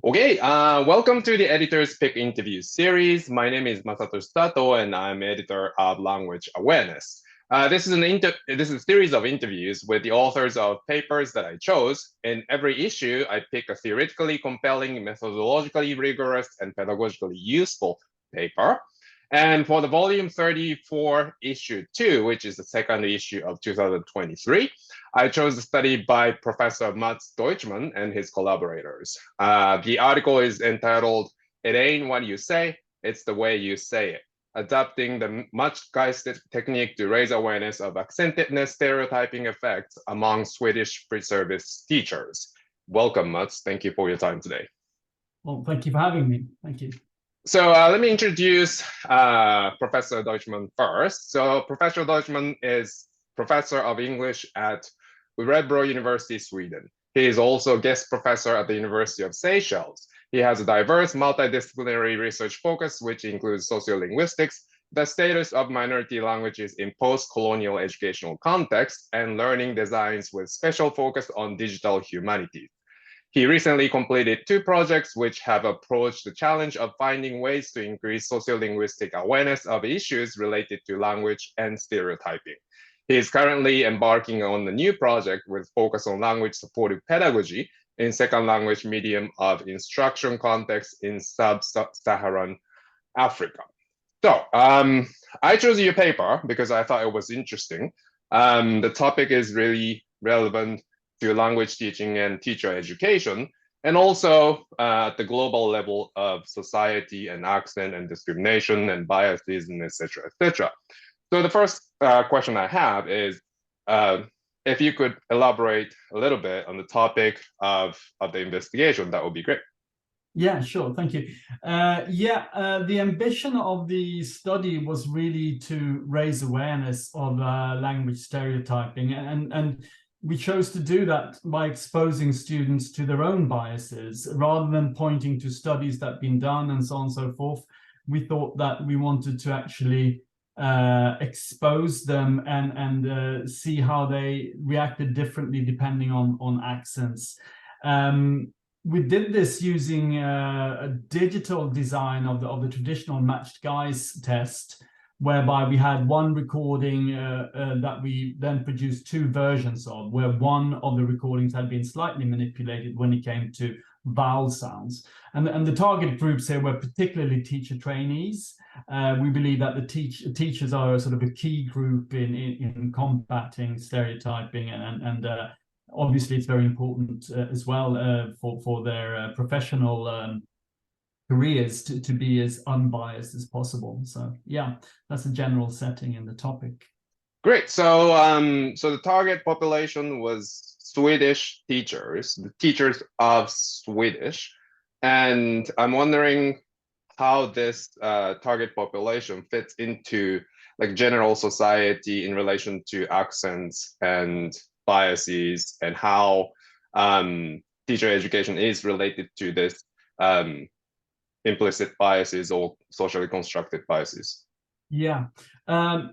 Okay, welcome to the Editor's Pick interview series. My name is Masato Sato, and I'm editor of Language Awareness. This is a series of interviews with the authors of papers that I chose. In every issue, I pick a theoretically compelling, methodologically rigorous, and pedagogically useful paper. And for the volume 34, issue 2, which is the second issue of 2023, I chose a study by Professor Mats Deutschmann and his collaborators. The article is entitled, "It Ain't What You Say, It's the Way You Say It, Adapting the Much Guise Technique to Raise Awareness of Accentedness Stereotyping Effects Among Swedish Pre-Service Teachers." Welcome, Mats. Thank you for your time today. Well, thank you for having me. Thank you. So let me introduce Professor Deutschmann first. So Professor Deutschmann is Professor of English at Örebro University, Sweden. He is also guest professor at the University of Seychelles. He has a diverse multidisciplinary research focus, which includes sociolinguistics, the status of minority languages in post-colonial educational context, and learning designs with special focus on digital humanities. He recently completed 2 projects which have approached the challenge of finding ways to increase sociolinguistic awareness of issues related to language and stereotyping. He is currently embarking on a new project with focus on language supportive pedagogy in second language medium of instruction context in sub-Saharan Africa. So I chose your paper because I thought it was interesting. The topic is really relevant to language teaching and teacher education, and also at the global level of society and accent and discrimination and biases and et cetera. So the first question I have is, if you could elaborate a little bit on the topic of the investigation, that would be great. Yeah, sure. Thank you. The ambition of the study was really to raise awareness of language stereotyping, and we chose to do that by exposing students to their own biases rather than pointing to studies that have been done and so on and so forth. We thought that we wanted to actually expose them and see how they reacted differently depending on accents. We did this using a digital design of the traditional matched guise test, whereby we had one recording that we then produced 2 versions of, where one of the recordings had been slightly manipulated when it came to vowel sounds. And the target groups here were particularly teacher trainees. We believe that the teachers are sort of a key group in combating stereotyping, and obviously it's very important as well for their professional careers to be as unbiased as possible. So yeah, that's a general setting in the topic. Great. So so the target population was Swedish teachers, the teachers of Swedish, and I'm wondering how this target population fits into like general society in relation to accents and biases, and how teacher education is related to this implicit biases or socially constructed biases. Yeah. I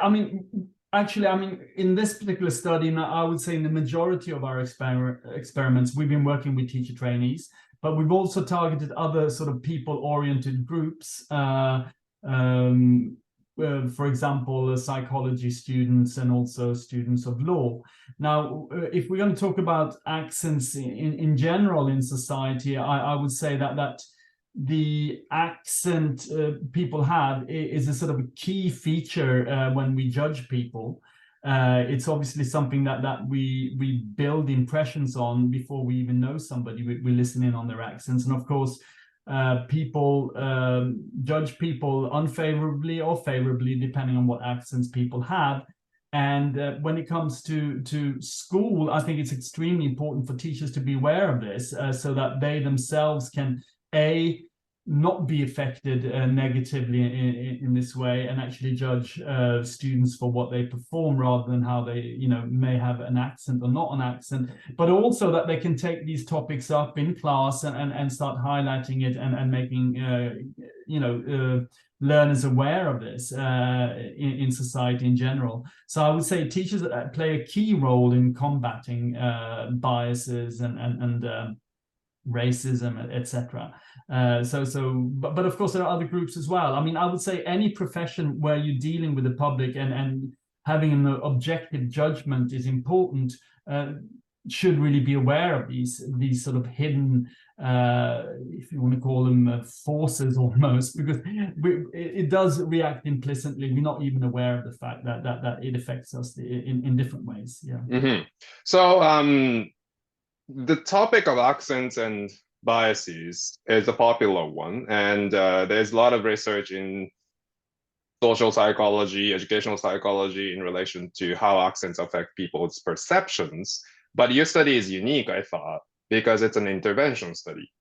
mean, actually, in this particular study, I would say in the majority of our experiments, we've been working with teacher trainees, but we've also targeted other sort of people-oriented groups. For example, psychology students and also students of law. Now, if we're going to talk about accents in general in society, I would say that the accent people have is a sort of a key feature when we judge people. It's obviously something that we build impressions on before we even know somebody. We listen in on their accents, and of course people judge people unfavorably or favorably depending on what accents people have. And when it comes to school, I think it's extremely important for teachers to be aware of this, so that they themselves can not be affected negatively in this way, and actually judge students for what they perform rather than how they may have an accent or not an accent, but also that they can take these topics up in class and start highlighting it and making learners aware of this in society in general. So I would say teachers play a key role in combating biases and racism, etc. But of course there are other groups as well. I mean, I would say any profession where you're dealing with the public and having an objective judgment is important, should really be aware of these sort of hidden, if you want to call them forces almost, because it does react implicitly. We're not even aware of the fact that it affects us in different ways. Yeah. Mm-hmm. So the topic of accents and biases is a popular one, and there's a lot of research in social psychology, educational psychology in relation to how accents affect people's perceptions. But your study is unique, I thought, because it's an intervention study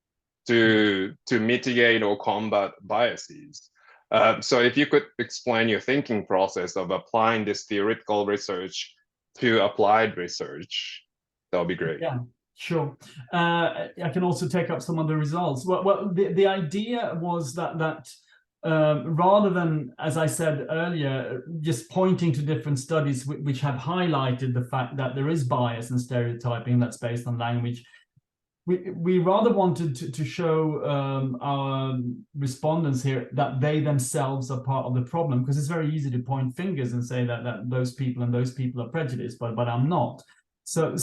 to mitigate or combat biases. So if you could explain your thinking process of applying this theoretical research to applied research, that would be great. Yeah, sure. I can also take up some of the results. Well, the idea was that rather than, as I said earlier, just pointing to different studies which have highlighted the fact that there is bias and stereotyping that's based on language, we rather wanted to show our respondents here that they themselves are part of the problem, because it's very easy to point fingers and say that those people and those people are prejudiced, but I'm not. So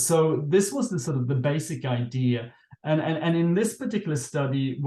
this was the sort of the basic idea. And in this particular study,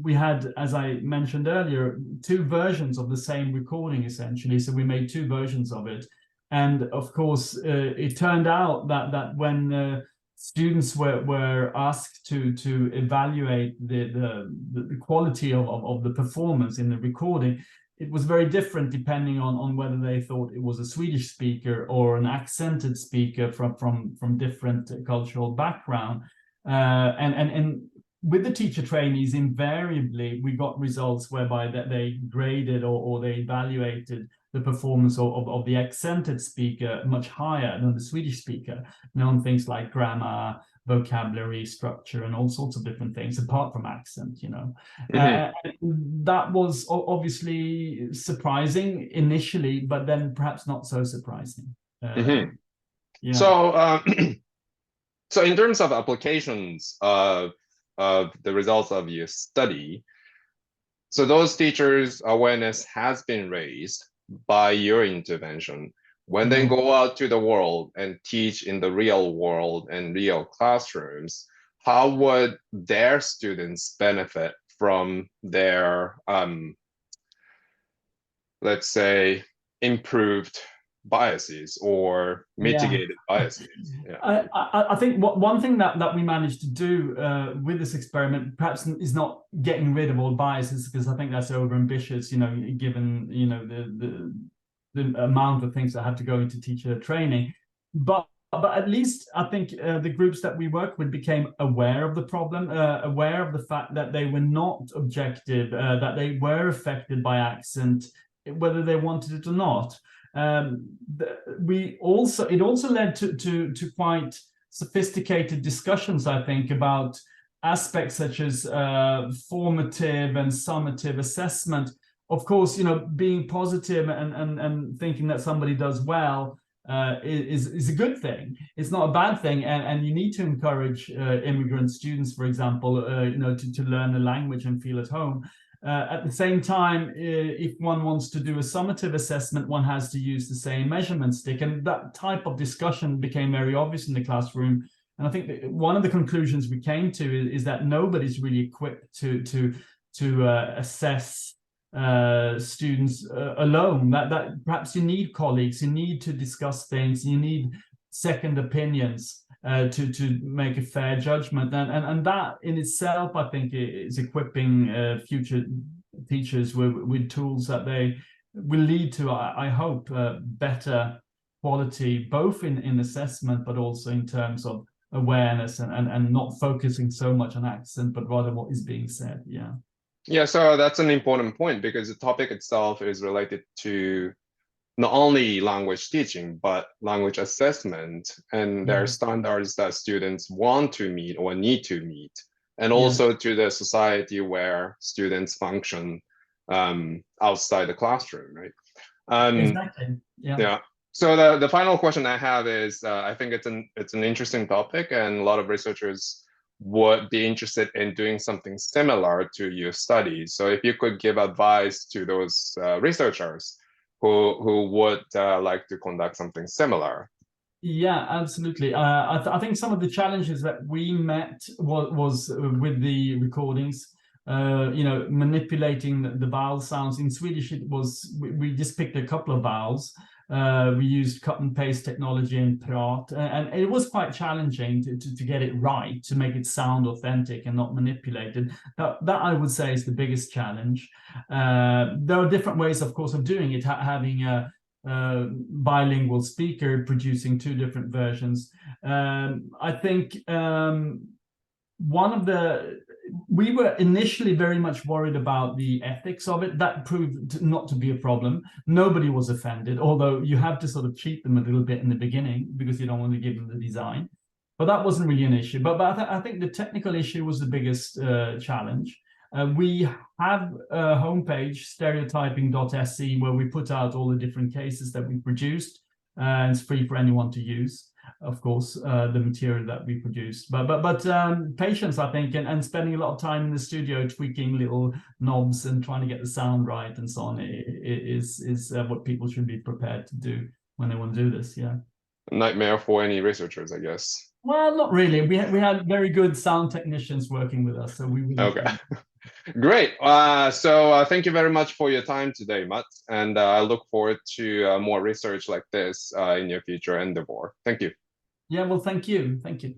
we had, as I mentioned earlier, two versions of the same recording, essentially. So we made two versions of it. And of course, it turned out that when students were asked to evaluate the quality of the performance in the recording, it was very different depending on whether they thought it was a Swedish speaker or an accented speaker from different cultural background. And with the teacher trainees, invariably we got results whereby that they graded or they evaluated the performance of the accented speaker much higher than the Swedish speaker, on things like grammar, vocabulary, structure, and all sorts of different things apart from accent. That was obviously surprising initially, but then perhaps not so surprising. Yeah. So so in terms of applications of the results of your study, so those teachers' awareness has been raised by your intervention. When they go out to the world and teach in the real world and real classrooms, how would their students benefit from their, let's say, improved biases or mitigated biases? Yeah. I think one thing that we managed to do with this experiment perhaps is not getting rid of all biases, because I think that's overambitious, given the amount of things that have to go into teacher training. But at least I think the groups that we worked with became aware of the problem, aware of the fact that they were not objective, that they were affected by accent, whether they wanted it or not. It also led to quite sophisticated discussions, I think, about aspects such as formative and summative assessment. Of course, being positive and thinking that somebody does well is a good thing. It's not a bad thing, and you need to encourage immigrant students, for example, to learn the language and feel at home. At the same time, if one wants to do a summative assessment, one has to use the same measurement stick, and that type of discussion became very obvious in the classroom. And I think that one of the conclusions we came to is that nobody's really equipped to assess students alone. That perhaps you need colleagues, you need to discuss things, you need second opinions to make a fair judgment, and that in itself, I think, is equipping future teachers with tools that they will lead to, I hope, better quality, both in assessment, but also in terms of awareness and not focusing so much on accent, but rather what is being said. Yeah, so that's an important point, because the topic itself is related to not only language teaching, but language assessment, and there are standards that students want to meet or need to meet, and also to the society where students function outside the classroom, right? Exactly. Yeah. So the final question I have is, I think it's an interesting topic, and a lot of researchers would be interested in doing something similar to your studies. So if you could give advice to those researchers who would like to conduct something similar. Yeah, absolutely. I think some of the challenges that we met was with the recordings. Manipulating the vowel sounds. In Swedish, it was we just picked a couple of vowels. We used cut and paste technology in prat, and it was quite challenging to get it right, to make it sound authentic and not manipulated. That I would say is the biggest challenge. There are different ways, of course, of doing it. Having a bilingual speaker producing two different versions. I think we were initially very much worried about the ethics of it. That proved not to be a problem. Nobody was offended, although you have to sort of cheat them a little bit in the beginning because you don't want to give them the design. But that wasn't really an issue. But I think the technical issue was the biggest challenge. We have a homepage, stereotyping.se, where we put out all the different cases that we produced. And it's free for anyone to use, of course, the material that we produced. But patience, I think, and spending a lot of time in the studio tweaking little knobs and trying to get the sound right and so on is what people should be prepared to do when they want to do this. Yeah. Nightmare for any researchers, I guess. Well, not really. We had very good sound technicians working with us, so we really okay. Great. So thank you very much for your time today, Matt. And I look forward to more research like this in your future endeavor. Thank you. Yeah, well, thank you. Thank you.